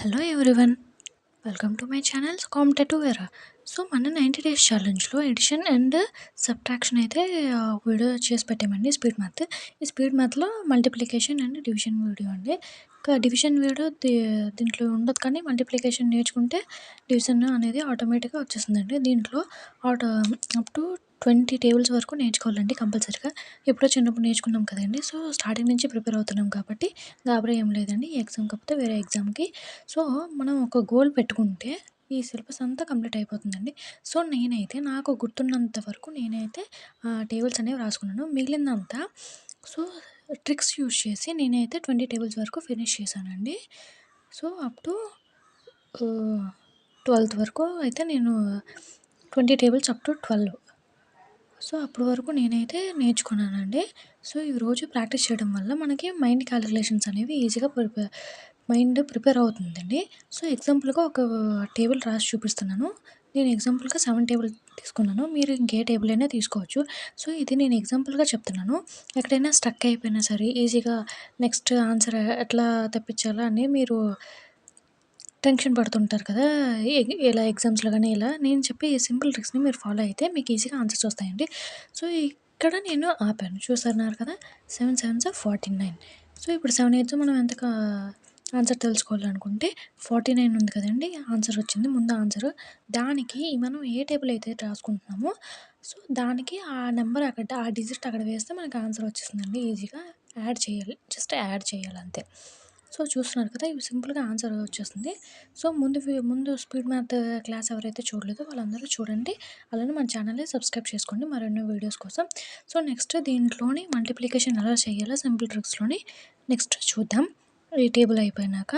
Hello everyone, welcome to my channel competitive era. So మన 90 days ఛాలెంజ్లో addition and subtraction అయితే video చేసి పెట్టామండి. Speed math. ఈ స్పీడ్ మ్యాథ్లో మల్టిప్లికేషన్ అండ్ డివిజన్ వీడియో అండి. ఇంకా డివిజన్ వీడియో దీంట్లో ఉండదు, కానీ మల్టిప్లికేషన్ నేర్చుకుంటే డివిజన్ అనేది ఆటోమేటిక్గా వచ్చేస్తుందండి. దీంట్లో ఆటో అప్ టు 20 టేబుల్స్ వరకు నేర్చుకోవాలండి కంపల్సరీగా. ఎప్పుడో చిన్నప్పుడు నేర్చుకున్నాం కదండి. సో స్టార్టింగ్ నుంచి ప్రిపేర్ అవుతున్నాం కాబట్టి గాబరా ఏం లేదండి. ఈ ఎగ్జామ్ కాకపోతే వేరే ఎగ్జామ్కి. సో మనం ఒక గోల్ పెట్టుకుంటే ఈ సిలబస్ అంతా కంప్లీట్ అయిపోతుందండి. సో నేనైతే నాకు గుర్తున్నంత వరకు నేనైతే టేబుల్స్ అనేవి రాసుకున్నాను. మిగిలిందంతా సో ట్రిక్స్ యూజ్ చేసి నేనైతే 20 టేబుల్స్ వరకు ఫినిష్ చేశానండి. సో అప్ టు 12th వరకు అయితే నేను 20 టేబుల్స్ అప్ టు 12. సో అప్పటి వరకు నేనైతే నేర్చుకున్నానండి. సో ఈరోజు ప్రాక్టీస్ చేయడం వల్ల మనకి మైండ్ క్యాలిక్యులేషన్స్ అనేవి ఈజీగా మైండ్ ప్రిపేర్ అవుతుందండి. సో ఎగ్జాంపుల్‌గా ఒక టేబుల్ రాసి చూపిస్తున్నాను. నేను ఎగ్జాంపుల్‌గా 7 టేబుల్ తీసుకున్నాను. మీరు ఇంకే టేబుల్ అయినా తీసుకోవచ్చు. సో ఇది నేను ఎగ్జాంపుల్‌గా చెప్తున్నాను. ఎక్కడైనా స్ట్రక్ అయిపోయినా సరే ఈజీగా నెక్స్ట్ ఆన్సర్ ఎట్లా తెప్పించాలా అని మీరు టెన్షన్ పడుతుంటారు కదా! ఇలా ఎగ్జామ్స్‌లో గాని ఇలా నేను చెప్పే ఈ సింపుల్ ట్రిక్స్‌ని మీరు ఫాలో అయితే మీకు ఈజీగా ఆన్సర్స్ వస్తాయండి. సో ఇక్కడ నేను ఆపాను. చూస్తున్నారు కదా! 7 7 49. సో ఇప్పుడు 7 8 మనం ఎంత ఆన్సర్ తెలుసుకోవాలనుకుంటే 49 ఉంది కదండీ! ఆన్సర్ వచ్చింది. ముందు ఆన్సరు. దానికి మనం ఏ టేబుల్ అయితే రాసుకుంటున్నామో సో దానికి ఆ నెంబర్ అక్కడ ఆ డిజిట్ అక్కడ వేస్తే మనకు ఆన్సర్ వచ్చేస్తుందండి. ఈజీగా యాడ్ చేయాలి. జస్ట్ యాడ్ చేయాలి అంతే. సో చూస్తున్నారు కదా! ఇవి సింపుల్‌గా ఆన్సర్ వచ్చేస్తుంది. సో ముందు స్పీడ్ మ్యాథ్ క్లాస్ ఎవరైతే చూడలేదో వాళ్ళందరూ చూడండి. అలానే మన ఛానల్‌ని సబ్స్క్రైబ్ చేసుకోండి మరెన్నో వీడియోస్ కోసం. సో నెక్స్ట్ దీంట్లోని మల్టిప్లికేషన్ ఎలా చేయాలో సింపుల్ ట్రిక్స్‌లోని నెక్స్ట్ చూద్దాం. ఈ టేబుల్ అయిపోయినాక.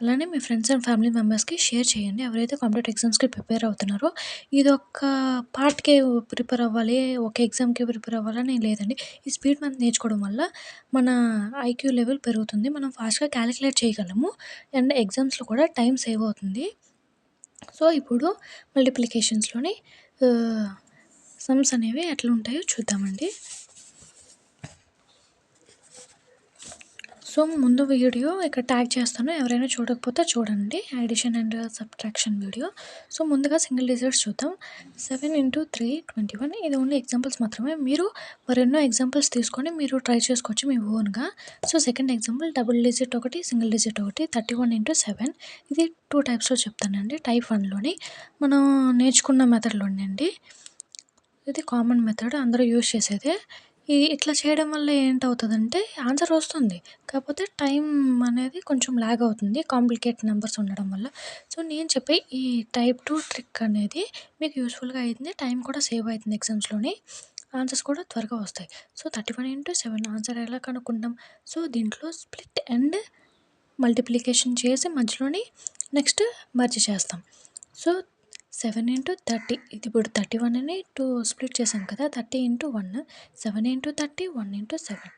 అలానే మీ ఫ్రెండ్స్ అండ్ ఫ్యామిలీ మెంబర్స్‌కి షేర్ చేయండి. ఎవరైతే కాంపిటేటివ్ ఎగ్జామ్స్‌కి ప్రిపేర్ అవుతున్నారో ఇదొక్క పార్ట్‌కే ప్రిపేర్ అవ్వాలి, ఒక ఎగ్జామ్‌కే ప్రిపేర్ అవ్వాలని లేదండి. ఈ స్పీడ్ మ్యాథ్ నేర్చుకోవడం వల్ల మన ఐక్యూ లెవెల్ పెరుగుతుంది. మనం ఫాస్ట్‌గా క్యాలిక్యులేట్ చేయగలము. అండ్ ఎగ్జామ్స్‌లో కూడా టైం సేవ్ అవుతుంది. సో ఇప్పుడు మల్టిప్లికేషన్స్‌లోని ఆహ్, సమ్స్ అనేవి ఎట్లుంటాయో చూద్దామండి. సో ముందు వీడియో ఇక్కడ ట్యాగ్ చేస్తాను. ఎవరైనా చూడకపోతే చూడండి. Addition and subtraction video. So ముందుగా సింగిల్ డిజిట్స్ చూద్దాం. 7 ఇంటూ 3 21. ఇది ఓన్లీ ఎగ్జాంపుల్స్ మాత్రమే. మీరు మరెన్నో ఎగ్జాంపుల్స్ తీసుకొని మీరు ట్రై చేసుకోవచ్చు మీ ఓన్‌గా. So second example double digit ఒకటి, సింగిల్ డిజిట్ ఒకటి 31 ఇంటూ 7. ఇది 2 టైప్స్‌లో చెప్తానండి. టైప్ 1లోని మనం నేర్చుకున్న మెథడ్‌లోనే అండి. ఇది కామన్ మెథడ్ అందరూ యూజ్ చేసేదే. ఇట్లా చేయడం వల్ల ఏంటవుతదంటే ఆన్సర్ వస్తుంది. కాకపోతే టైం అనేది కొంచెం లాగ్ అవుతుంది. కాంప్లికేట్ నంబర్స్ ఉండడం వల్ల. సో నేను చెప్పే ఈ టైప్ 2 ట్రిక్ అనేది మీకు యూజ్‌ఫుల్‌గా అయింది. టైం కూడా సేవ్ అయితుంది ఎగ్జామ్స్‌లోని. ఆన్సర్స్ కూడా త్వరగా వస్తాయి. సో 31 ఇంటూ 7 ఆన్సర్ ఎలా కనుక్కుంటాం? సో దీంట్లో స్ప్లిట్ అండ్ మల్టిప్లికేషన్ చేసి మధ్యలోని నెక్స్ట్ మర్జ్ చేస్తాం. సో 7 ఇంటూ 30 ఇది ఇప్పుడు 31ని 2 స్ప్లిట్ చేశాం కదా! 30 into 1 7 into 30 1 into 7.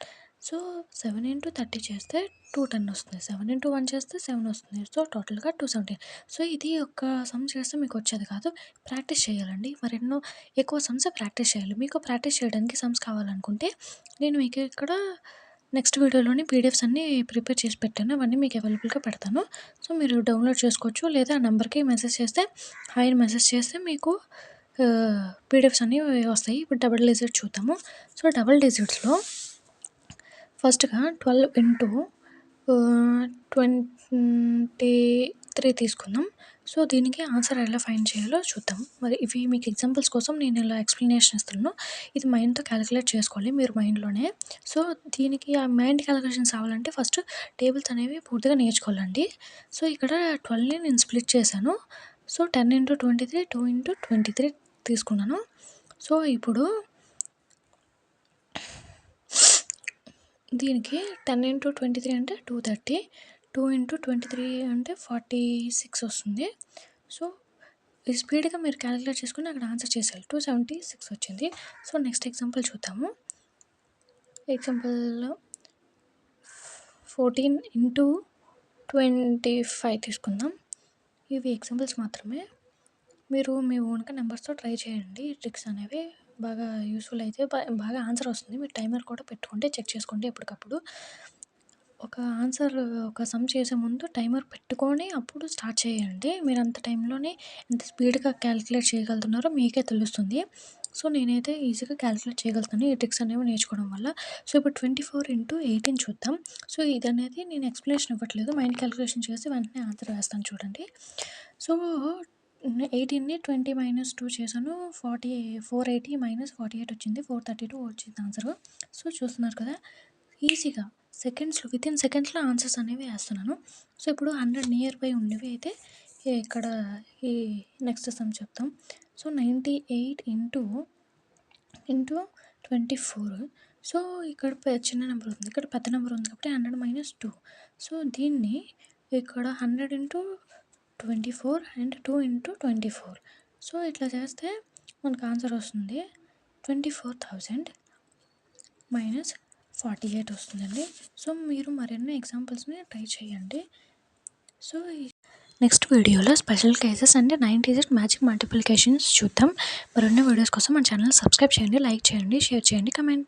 So 7 into 30 చేస్తే 210 వస్తుంది. 7 ఇంటూ 1 చేస్తే 7 వస్తుంది. సో టోటల్‌గా 217. సో ఇది ఒక్క సమ్ చేస్తే మీకు వచ్చేది కాదు. ప్రాక్టీస్ చేయాలండి. మరెన్నో ఎక్కువ సమ్స్ ప్రాక్టీస్ చేయాలి. మీకు ప్రాక్టీస్ చేయడానికి సమ్స్ కావాలనుకుంటే నేను మీకు ఇక్కడ నెక్స్ట్ వీడియోలోని పీడిఎఫ్స్ అన్నీ ప్రిపేర్ చేసి పెట్టాను. అవన్నీ మీకు అవైలబుల్‌గా పెడతాను. సో మీరు డౌన్‌లోడ్ చేసుకోవచ్చు. లేదా ఆ నంబర్‌కి మెసేజ్ చేస్తే హాయ్ అని మెసేజ్ చేస్తే మీకు పీడిఎఫ్స్ అన్నీ వస్తాయి. ఇప్పుడు డబుల్ డిజిట్ చూద్దాము. సో డబుల్ డిజిట్స్‌లో ఫస్ట్‌గా 12 ఇంటూ 23 తీసుకుందాం. సో దీనికి ఆన్సర్ ఎలా ఫైండ్ చేయాలో చూద్దాం. మరి ఇవి మీకు ఎగ్జాంపుల్స్ కోసం నేను ఇలా ఎక్స్‌ప్లనేషన్ ఇస్తున్నాను. ఇది మైండ్‌తో క్యాలిక్యులేట్ చేసుకోవాలి మీరు మైండ్‌లోనే. సో దీనికి ఆ మైండ్ క్యాలిక్యులేషన్స్ అవ్వాలంటే ఫస్ట్ టేబుల్స్ అనేవి పూర్తిగా నేర్చుకోవాలండి. సో ఇక్కడ 12ని నేను స్ప్లిట్ చేశాను. సో 10 ఇంటూ 23 2 ఇంటూ 23 తీసుకున్నాను. సో ఇప్పుడు దీనికి 10 ఇంటూ 23 అంటే 230. 2 ఇంటూ 23 అంటే 46 వస్తుంది. సో ఇది స్పీడ్‌గా మీరు క్యాలిక్యులేట్ చేసుకొని అక్కడ ఆన్సర్ చేసేయాలి. 276 వచ్చింది. సో నెక్స్ట్ ఎగ్జాంపుల్ చూద్దాము. ఎగ్జాంపుల్‌లో 14 ఇంటూ 25 తీసుకుందాం. ఇవి ఎగ్జాంపుల్స్ మాత్రమే. మీరు మీ ఓన్‌గా నెంబర్స్‌తో ట్రై చేయండి. ఈ ట్రిక్స్ అనేవి బాగా యూజ్‌ఫుల్ అయితే బాగా ఆన్సర్ వస్తుంది. మీరు టైమర్ కూడా పెట్టుకుంటే చెక్ చేసుకోండి ఎప్పటికప్పుడు. ఒక ఆన్సర్ ఒక సమ్ చేసే ముందు టైమర్ పెట్టుకొని అప్పుడు స్టార్ట్ చేయండి. మీరు అంత టైంలోనే ఎంత స్పీడ్‌గా క్యాలిక్యులేట్ చేయగలుగుతున్నారో మీకే తెలుస్తుంది. సో, నేనైతే ఈజీగా క్యాలిక్యులేట్ చేయగలుగుతాను ఈ ట్రిక్స్ అనేవి నేర్చుకోవడం వల్ల. సో, ఇప్పుడు 24 ఇంటూ 18 చూద్దాం. సో, ఇదనేది నేను ఎక్స్‌ప్లనేషన్ ఇవ్వట్లేదు. మైండ్ క్యాలిక్యులేషన్ చేసి వెంటనే ఆన్సర్ వేస్తాను చూడండి. సో, 18ని 20 - 2 చేశాను. 480 - 48 వచ్చింది. 432 వచ్చింది ఆన్సరు. సో, చూస్తున్నారు కదా! ఈజీగా వితిన్ సెకండ్స్‌లో ఆన్సర్స్ అనేవి వేస్తున్నాను. సో, ఇప్పుడు 100 నియర్ బై ఉన్నవి అయితే ఇక్కడ ఈ నెక్స్ట్ సమ్ చెప్తాం. So, 98 into 24. సో, ఇక్కడ చిన్న నెంబర్ ఉంది. ఇక్కడ పెద్ద నెంబర్ ఉంది కాబట్టి 100 - 2. సో, దీన్ని ఇక్కడ 100 ఇంటూ 24 అండ్ 2 ఇంటూ 24. సో, ఇట్లా చేస్తే మనకు ఆన్సర్ వస్తుంది 24,000 మైనస్ 48 వస్తుందండి. సో, మీరు మరెన్నో ఎగ్జాంపుల్స్‌ని ట్రై చేయండి. సో, నెక్స్ట్ వీడియోలో special cases and 9 digit magic multiplications చూద్దాం. మరిన్ని వీడియోస్ కోసం మన ఛానల్ సబ్స్క్రైబ్ చేయండి, లైక్ చేయండి, షేర్ చేయండి, కమెంట్